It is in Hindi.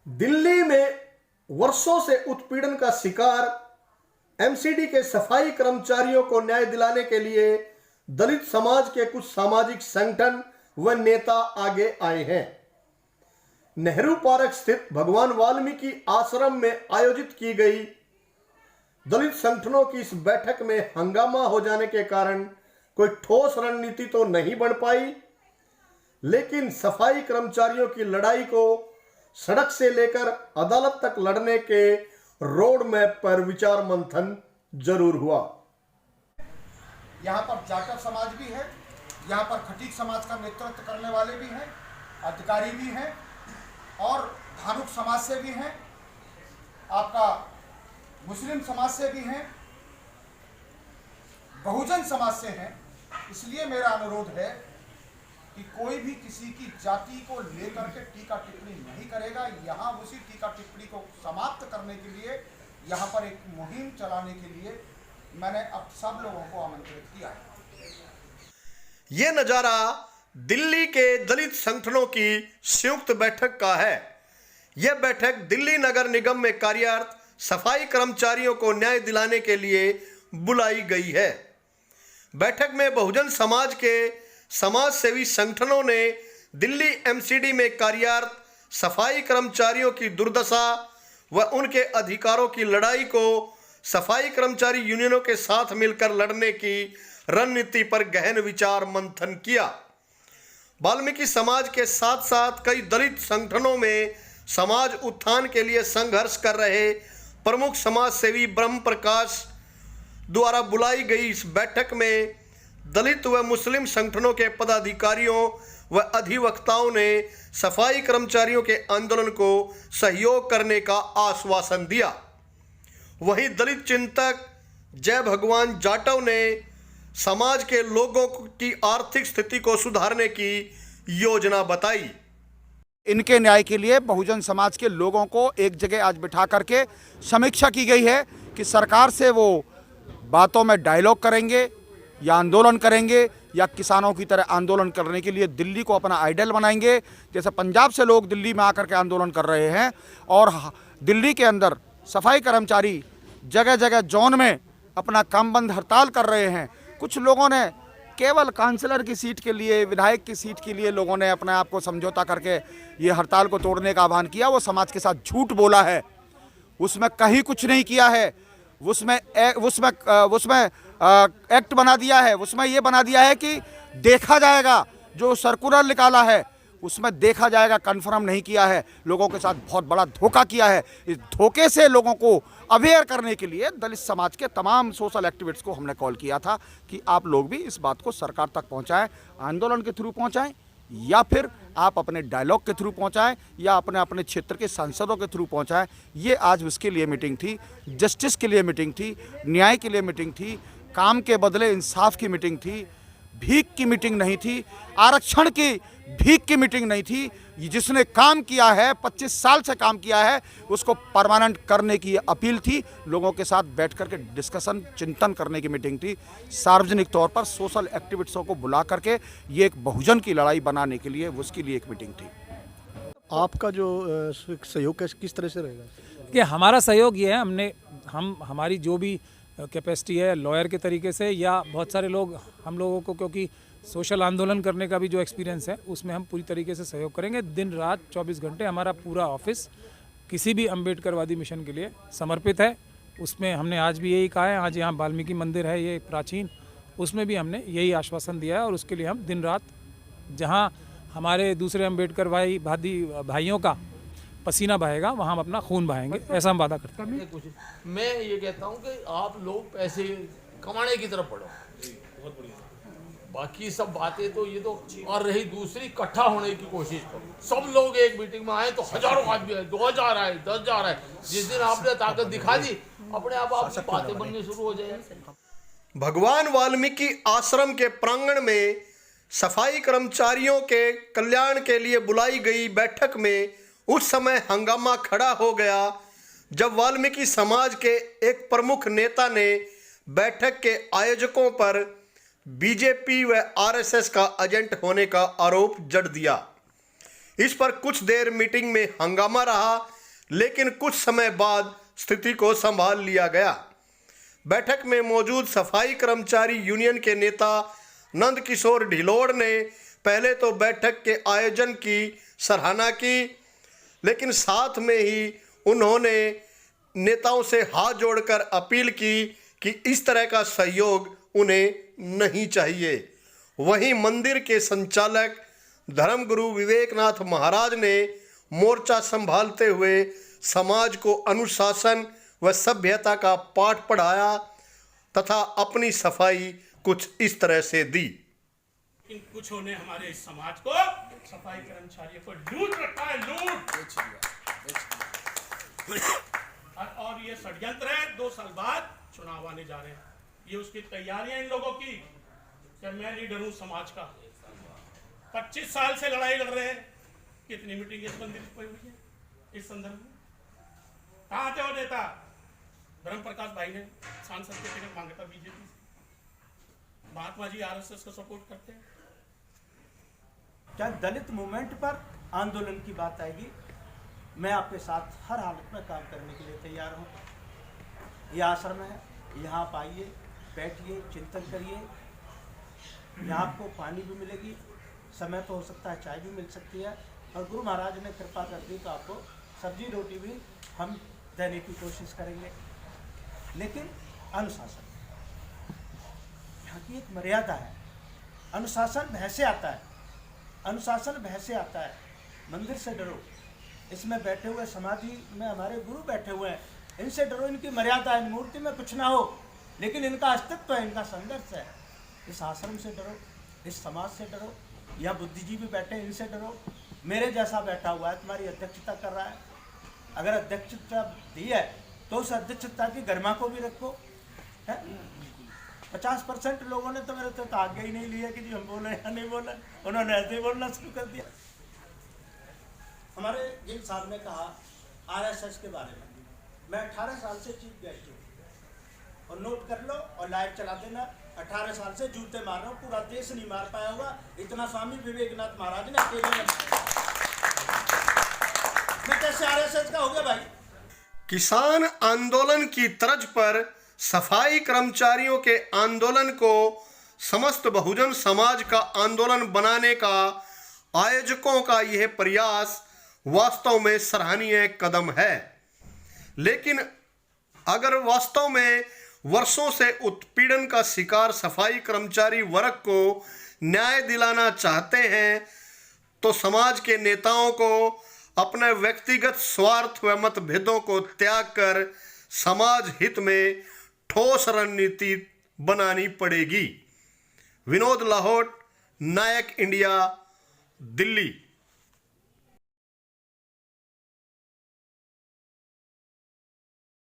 दिल्ली में वर्षों से उत्पीड़न का शिकार एमसीडी के सफाई कर्मचारियों को न्याय दिलाने के लिए दलित समाज के कुछ सामाजिक संगठन व नेता आगे आए हैं। नेहरू पार्क स्थित भगवान वाल्मीकि आश्रम में आयोजित की गई दलित संगठनों की इस बैठक में हंगामा हो जाने के कारण कोई ठोस रणनीति तो नहीं बन पाई, लेकिन सफाई कर्मचारियों की लड़ाई को सड़क से लेकर अदालत तक लड़ने के रोड मैप पर विचार मंथन जरूर हुआ। यहाँ पर जाटव समाज भी है, यहाँ पर खटीक समाज का नेतृत्व करने वाले भी हैं, अधिकारी भी हैं और धानुक समाज से भी हैं, आपका मुस्लिम समाज से भी हैं, बहुजन समाज से हैं। इसलिए मेरा अनुरोध है कि कोई भी किसी की जाति को लेकर के टीका टिप्पणी नहीं करेगा। यहाँ उसी टीका टिप्पणी को समाप्त करने के लिए यहाँ पर एक मुहिम चलाने के लिए मैंने अब सब लोगों को आमंत्रित किया है। ये नजारा दिल्ली के दलित संगठनों की संयुक्त बैठक का है। यह बैठक दिल्ली नगर निगम में कार्यरत सफाई कर्मचारियों को न्याय दिलाने के लिए बुलाई गई है। बैठक में बहुजन समाज के समाज सेवी संगठनों ने दिल्ली एमसीडी में कार्यरत सफाई कर्मचारियों की दुर्दशा व उनके अधिकारों की लड़ाई को सफाई कर्मचारी यूनियनों के साथ मिलकर लड़ने की रणनीति पर गहन विचार मंथन किया। वाल्मीकि समाज के साथ साथ कई दलित संगठनों में समाज उत्थान के लिए संघर्ष कर रहे प्रमुख समाज सेवी ब्रह्म प्रकाश द्वारा बुलाई गई इस बैठक में दलित व मुस्लिम संगठनों के पदाधिकारियों व अधिवक्ताओं ने सफाई कर्मचारियों के आंदोलन को सहयोग करने का आश्वासन दिया। वहीं दलित चिंतक जय भगवान जाटव ने समाज के लोगों की आर्थिक स्थिति को सुधारने की योजना बताई। इनके न्याय के लिए बहुजन समाज के लोगों को एक जगह आज बिठा करके समीक्षा की गई है कि सरकार से वो बातों में डायलॉग करेंगे या आंदोलन करेंगे या किसानों की तरह आंदोलन करने के लिए दिल्ली को अपना आइडल बनाएंगे। जैसे पंजाब से लोग दिल्ली में आकर के आंदोलन कर रहे हैं और दिल्ली के अंदर सफाई कर्मचारी जगह जगह जोन में अपना काम बंद हड़ताल कर रहे हैं। कुछ लोगों ने केवल काउंसलर की सीट के लिए, विधायक की सीट के लिए लोगों ने अपने आप को समझौता करके ये हड़ताल को तोड़ने का आह्वान किया। वो समाज के साथ झूठ बोला है, उसमें कहीं कुछ नहीं किया है। उसमें एक्ट बना दिया है, उसमें ये बना दिया है कि देखा जाएगा। जो सर्कुलर निकाला है उसमें देखा जाएगा, कंफर्म नहीं किया है। लोगों के साथ बहुत बड़ा धोखा किया है। इस धोखे से लोगों को अवेयर करने के लिए दलित समाज के तमाम सोशल एक्टिविस्ट्स को हमने कॉल किया था कि आप लोग भी इस बात को सरकार तक पहुंचाएं, आंदोलन के थ्रू पहुंचाएं या फिर आप अपने डायलॉग के थ्रू पहुंचाएं या अपने क्षेत्र के सांसदों के थ्रू पहुंचाएं। ये आज उसके लिए मीटिंग थी, जस्टिस के लिए मीटिंग थी, न्याय के लिए मीटिंग थी, काम के बदले इंसाफ की मीटिंग थी, भीख की मीटिंग नहीं थी, आरक्षण की भीख की मीटिंग नहीं थी। जिसने काम किया है, 25 साल से काम किया है, उसको परमानेंट करने की अपील थी। लोगों के साथ बैठ करके डिस्कशन, चिंतन करने की मीटिंग थी। सार्वजनिक तौर पर सोशल एक्टिविस्टों को बुला करके ये एक बहुजन की लड़ाई बनाने के लिए उसके लिए एक मीटिंग थी। आपका जो सहयोग किस तरह से रहेगा? कि हमारा सहयोग ये है, हमारी जो भी कैपेसिटी है लॉयर के तरीके से या बहुत सारे लोग हम लोगों को, क्योंकि सोशल आंदोलन करने का भी जो एक्सपीरियंस है उसमें हम पूरी तरीके से सहयोग करेंगे। दिन रात 24 घंटे हमारा पूरा ऑफिस किसी भी अम्बेडकरवादी मिशन के लिए समर्पित है। उसमें हमने आज भी यही कहा है। आज यहाँ वाल्मीकि मंदिर है ये प्राचीन, उसमें भी हमने यही आश्वासन दिया है और उसके लिए हम दिन रात जहाँ हमारे दूसरे अम्बेडकर भाइयों का पसीना बहेगा वहाँ हम अपना खून बहाएंगे, ऐसा हम वादा करते हैं। मैं ये कहता हूँ कि आप लोग पैसे कमाने की तरफ बढ़ो, बाकी सब बातें तो ये तो, और रही दूसरी इकट्ठा होने की कोशिश करो। सब लोग एक मीटिंग में आए तो हजारों आदमी आए, 2000 आए, 10,000 आए। जिस दिन आपने ताकत दिखा दी अपने आप आपकी बातें बननी शुरू हो जाएगी। भगवान वाल्मीकि आश्रम के प्रांगण में सफाई कर्मचारियों के कल्याण के लिए बुलाई गई बैठक में उस समय हंगामा खड़ा हो गया जब वाल्मीकि समाज के एक प्रमुख नेता ने बैठक के आयोजकों पर बीजेपी व आरएसएस का एजेंट होने का आरोप जड़ दिया। इस पर कुछ देर मीटिंग में हंगामा रहा, लेकिन कुछ समय बाद स्थिति को संभाल लिया गया। बैठक में मौजूद सफाई कर्मचारी यूनियन के नेता नंद किशोर ढिलोड़ ने पहले तो बैठक के आयोजन की सराहना की, लेकिन साथ में ही उन्होंने नेताओं से हाथ जोड़कर अपील की कि इस तरह का सहयोग उन्हें नहीं चाहिए। वहीं मंदिर के संचालक धर्मगुरु विवेकनाथ महाराज ने मोर्चा संभालते हुए समाज को अनुशासन व सभ्यता का पाठ पढ़ाया तथा अपनी सफाई कुछ इस तरह से दी। इन कुछ ने हमारे इस समाज को, सफाई कर्मचारियों को लूट रखा है, लूट। और ये षड्यंत्र है। 2 साल बाद चुनाव आने जा रहे हैं, ये उसकी तैयारियां इन लोगों की कि मैं लीडर हूं समाज का। 25 साल से लड़ाई लड़ रहे हैं। कितनी मीटिंग इस मंदिर पर हुई है इस संदर्भ में? कहां थे वो नेता? ब्रह्म प्रकाश भाई ने सांसद के टिकट मांगा था बीजेपी से। महात्मा जी आरएसएस को सपोर्ट करते हैं। क्या दलित मूवमेंट पर आंदोलन की बात आएगी, मैं आपके साथ हर हालत में काम करने के लिए तैयार हूँ। यह आश्रम है, यहाँ आप आइए, बैठिए, चिंतन करिए। यहाँ आपको पानी भी मिलेगी, समय तो हो सकता है चाय भी मिल सकती है, और गुरु महाराज ने कृपा कर दी तो आपको सब्जी रोटी भी हम देने की कोशिश करेंगे। लेकिन अनुशासन, यहाँ की एक मर्यादा है। अनुशासन भय से आता है, अनुशासन भय से आता है। मंदिर से डरो, इसमें बैठे हुए समाधि में हमारे गुरु बैठे हुए हैं, इनसे डरो। इनकी मर्यादा है, मूर्ति में कुछ ना हो, लेकिन इनका अस्तित्व है, इनका संघर्ष है। इस आश्रम से डरो, इस समाज से डरो। या बुद्धिजीवी बैठे हैं, इनसे डरो। मेरे जैसा बैठा हुआ है, तुम्हारी अध्यक्षता कर रहा है, अगर अध्यक्षता दी है तो उस अध्यक्षता की गरिमा को भी रखो। 50% लोगों ने तो मेरे तो आज्ञा ही नहीं लिया कि जी हम बोले या नहीं बोले, उन्होंने ऐसे ही बोलना शुरू कर दिया। हमारे जिन साहब ने कहा आरएसएस के बारे में, मैं 18 साल से चीफ गेस्ट हूँ, और नोट कर लो और लाइव चला देना। 18 साल से जूते मार रहा हूँ, पूरा देश नहीं मार पाया होगा इतना स्वामी विवेकनाथ महाराज ने अकेले में। मैं कैसे आरएसएस का हो गया भाई? किसान आंदोलन की तर्ज पर सफाई कर्मचारियों के आंदोलन को समस्त बहुजन समाज का आंदोलन बनाने का आयोजकों का यह प्रयास वास्तव में सराहनीय कदम है। लेकिन अगर वास्तव में वर्षों से उत्पीड़न का शिकार सफाई कर्मचारी वर्ग को न्याय दिलाना चाहते हैं तो समाज के नेताओं को अपने व्यक्तिगत स्वार्थ व मतभेदों को त्याग कर समाज हित में ठोस रणनीति बनानी पड़ेगी। विनोद लाहौट, नायक इंडिया, दिल्ली।